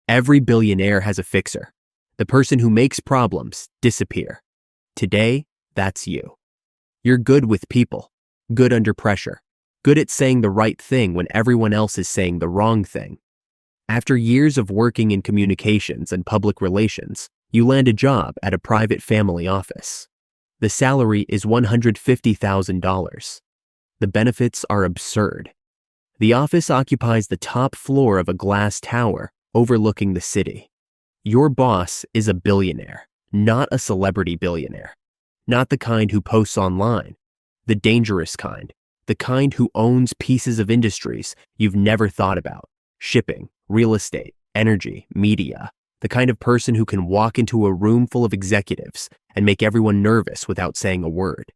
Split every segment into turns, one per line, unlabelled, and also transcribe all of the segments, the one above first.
Every billionaire has a fixer. The person who makes problems disappear. Today, that's you. You're good with people, good under pressure, good at saying the right thing when everyone else is saying the wrong thing. After years of working in communications and public relations, you land a job at a private family office. The salary is $150,000. The benefits are absurd. The office occupies the top floor of a glass tower overlooking the city. Your boss is a billionaire, not a celebrity billionaire. Not the kind who posts online, the dangerous kind, the kind who owns pieces of industries you've never thought about: shipping, real estate, energy, media. The kind of person who can walk into a room full of executives and make everyone nervous without saying a word.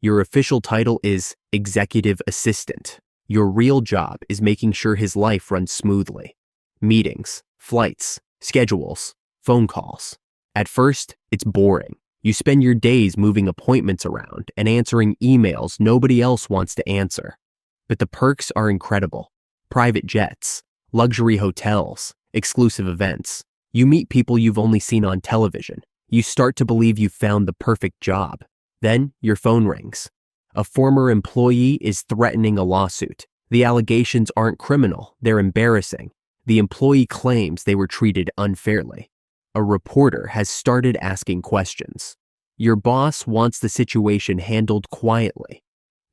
Your official title is executive assistant. Your real job is making sure his life runs smoothly. Meetings, flights, schedules, phone calls. At first, it's boring. You spend your days moving appointments around and answering emails nobody else wants to answer. But the perks are incredible. Private jets, luxury hotels, exclusive events. You meet people you've only seen on television. You start to believe you've found the perfect job. Then your phone rings. A former employee is threatening a lawsuit. The allegations aren't criminal, they're embarrassing. The employee claims they were treated unfairly. A reporter has started asking questions. Your boss wants the situation handled quietly.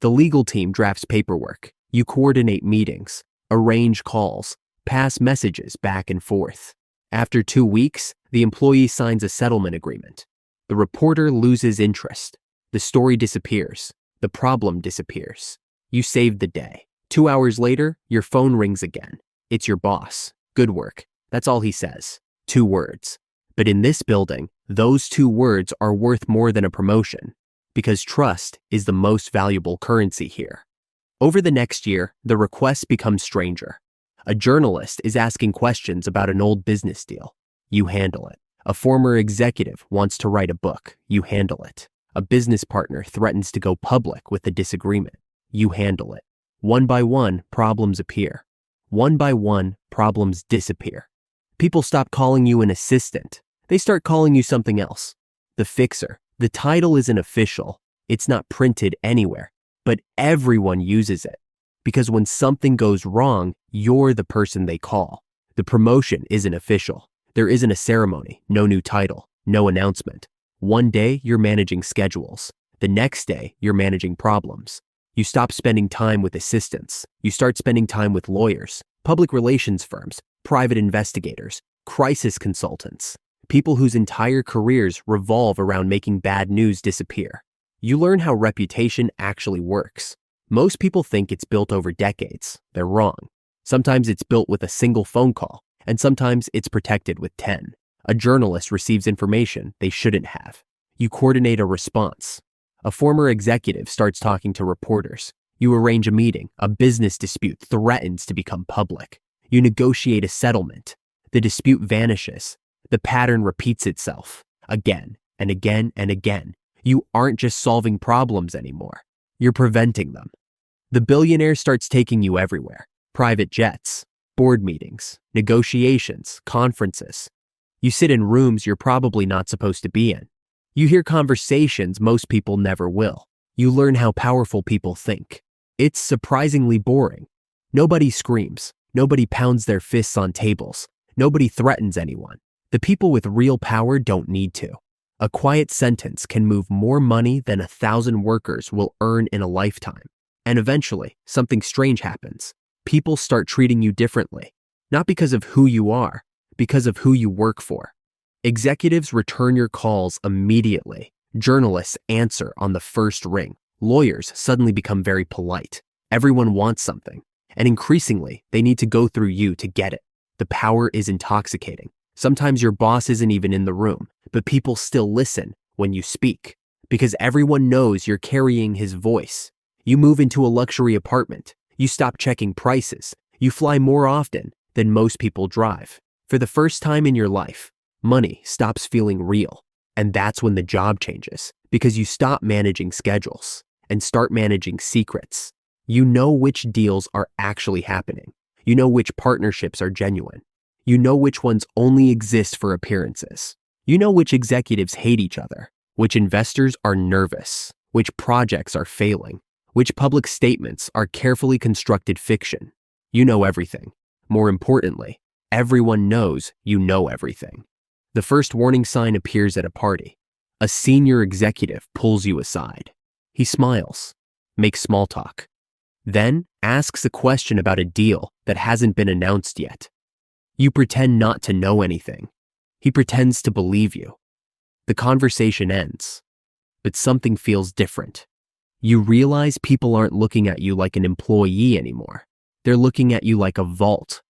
The legal team drafts paperwork. You coordinate meetings, arrange calls, pass messages back and forth. After 2 weeks, the employee signs a settlement agreement. The reporter loses interest. The story disappears. The problem disappears. You saved the day. 2 hours later, your phone rings again. It's your boss. Good work. That's all he says. 2 words. But in this building, those 2 words are worth more than a promotion, because trust is the most valuable currency here. Over the next year, the requests become stranger. A journalist is asking questions about an old business deal. You handle it. A former executive wants to write a book. You handle it. A business partner threatens to go public with a disagreement. You handle it. One by one, problems appear. One by one, problems disappear. People stop calling you an assistant. They start calling you something else. The fixer. The title isn't official. It's not printed anywhere. But everyone uses it. Because when something goes wrong, you're the person they call. The promotion isn't official. There isn't a ceremony, no new title, no announcement. One day, you're managing schedules. The next day, you're managing problems. You stop spending time with assistants. You start spending time with lawyers, public relations firms, private investigators, crisis consultants, people whose entire careers revolve around making bad news disappear. You learn how reputation actually works. Most people think it's built over decades. They're wrong. Sometimes it's built with a single phone call, and sometimes it's protected with 10. A journalist receives information they shouldn't have. You coordinate a response. A former executive starts talking to reporters. You arrange a meeting. A business dispute threatens to become public. You negotiate a settlement. The dispute vanishes. The pattern repeats itself again and again and again. You aren't just solving problems anymore. You're preventing them. The billionaire starts taking you everywhere. Private jets, board meetings, negotiations, conferences. You sit in rooms you're probably not supposed to be in. You hear conversations most people never will. You learn how powerful people think. It's surprisingly boring. Nobody screams. Nobody pounds their fists on tables. Nobody threatens anyone. The people with real power don't need to. A quiet sentence can move more money than 1,000 workers will earn in a lifetime. And eventually, something strange happens. People start treating you differently. Not because of who you are, because of who you work for. Executives return your calls immediately. Journalists answer on the first ring. Lawyers suddenly become very polite. Everyone wants something. And increasingly, they need to go through you to get it. The power is intoxicating. Sometimes your boss isn't even in the room, but people still listen when you speak, because everyone knows you're carrying his voice. You move into a luxury apartment. You stop checking prices. You fly more often than most people drive. For the first time in your life, money stops feeling real. And that's when the job changes, because you stop managing schedules and start managing secrets. You know which deals are actually happening. You know which partnerships are genuine. You know which ones only exist for appearances. You know which executives hate each other, which investors are nervous, which projects are failing, which public statements are carefully constructed fiction. You know everything. More importantly, everyone knows you know everything. The first warning sign appears at a party. A senior executive pulls you aside. He smiles, makes small talk, then asks a question about a deal that hasn't been announced yet. You pretend not to know anything. He pretends to believe you. The conversation ends, but something feels different. You realize people aren't looking at you like an employee anymore. They're looking at you like a vault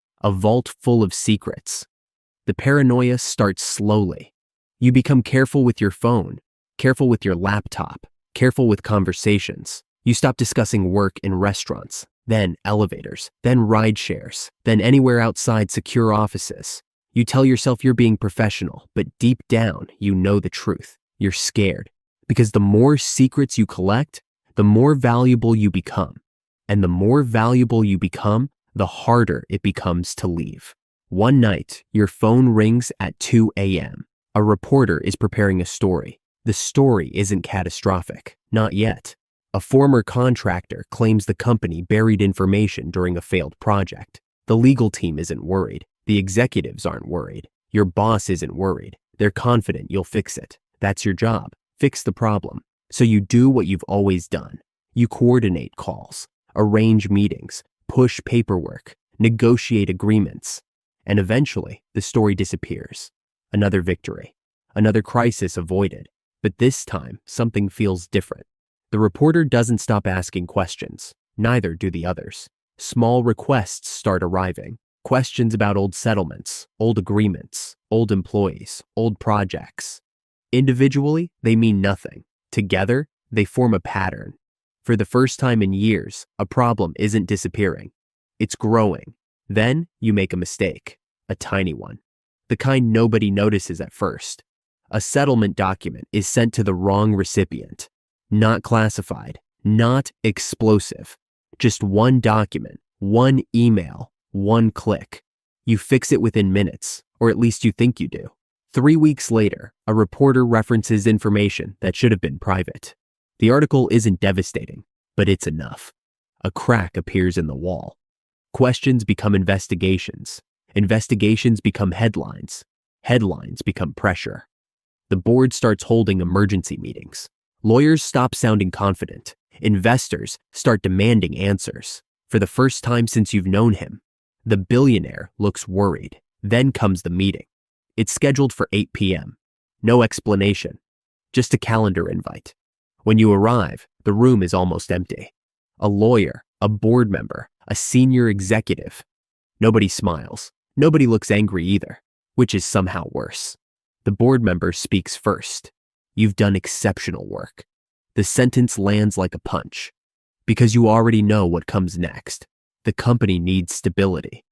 full of secrets. The paranoia starts slowly. You become careful with your phone, careful with your laptop, careful with conversations. You stop discussing work in restaurants, then elevators, then ride shares, then anywhere outside secure offices. You tell yourself you're being professional, but deep down, you know the truth. You're scared, because the more secrets you collect, the more valuable you become. And the more valuable you become, the harder it becomes to leave. One night, your phone rings at 2 a.m. A reporter is preparing a story. The story isn't catastrophic, not yet. A former contractor claims the company buried information during a failed project. The legal team isn't worried. The executives aren't worried. Your boss isn't worried. They're confident you'll fix it. That's your job. Fix the problem. So you do what you've always done. You coordinate calls, arrange meetings, push paperwork, negotiate agreements. And eventually, the story disappears. Another victory. Another crisis avoided. But this time, something feels different. The reporter doesn't stop asking questions. Neither do the others. Small requests start arriving. Questions about old settlements, old agreements, old employees, old projects. Individually, they mean nothing. Together, they form a pattern. For the first time in years, a problem isn't disappearing. It's growing. Then you make a mistake, a tiny one. The kind nobody notices at first. A settlement document is sent to the wrong recipient. Not classified, not explosive. Just one document, one email, one click. You fix it within minutes, or at least you think you do. 3 weeks later, a reporter references information that should have been private. The article isn't devastating, but it's enough. A crack appears in the wall. Questions become investigations. Investigations become headlines. Headlines become pressure. The board starts holding emergency meetings. Lawyers stop sounding confident. Investors start demanding answers. For the first time since you've known him, the billionaire looks worried. Then comes the meeting. It's scheduled for 8 p.m. No explanation, just a calendar invite. When you arrive, the room is almost empty. A lawyer, a board member, a senior executive. Nobody smiles. Nobody looks angry either, which is somehow worse. The board member speaks first. You've done exceptional work. The sentence lands like a punch, because you already know what comes next. The company needs stability.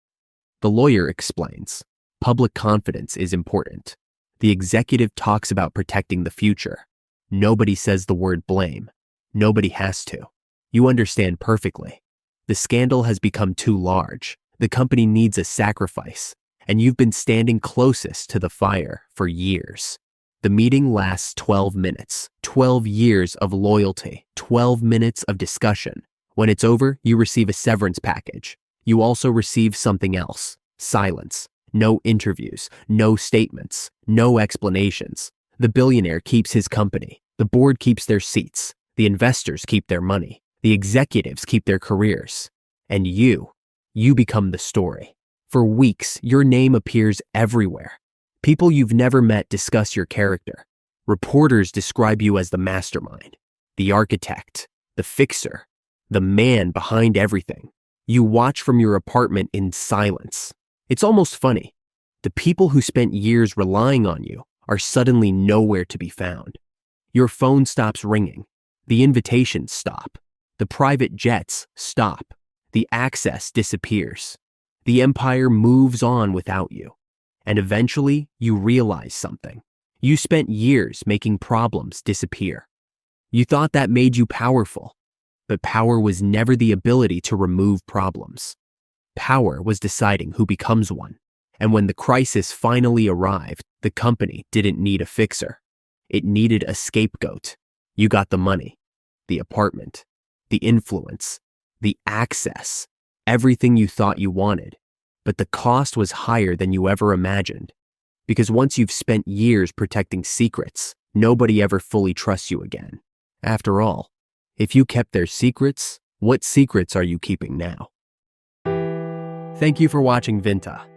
The lawyer explains, public confidence is important. The executive talks about protecting the future. Nobody says the word blame. Nobody has to. You understand perfectly. The scandal has become too large. The company needs a sacrifice, and you've been standing closest to the fire for years. The meeting lasts 12 minutes, 12 years of loyalty, 12 minutes of discussion. When it's over, you receive a severance package. You also receive something else, silence. No interviews, no statements, no explanations. The billionaire keeps his company. The board keeps their seats. The investors keep their money. The executives keep their careers. And you become the story. For weeks, your name appears everywhere. People you've never met discuss your character. Reporters describe you as the mastermind, the architect, the fixer, the man behind everything. You watch from your apartment in silence. It's almost funny. The people who spent years relying on you are suddenly nowhere to be found. Your phone stops ringing. The invitations stop. The private jets stop. The access disappears. The empire moves on without you. And eventually, you realize something. You spent years making problems disappear. You thought that made you powerful, but power was never the ability to remove problems. Power was deciding who becomes one. And when the crisis finally arrived, the company didn't need a fixer. It needed a scapegoat. You got the money, the apartment, the influence, the access, everything you thought you wanted. But the cost was higher than you ever imagined. Because once you've spent years protecting secrets, nobody ever fully trusts you again. After all, if you kept their secrets, what secrets are you keeping now? Thank you for watching Vinta.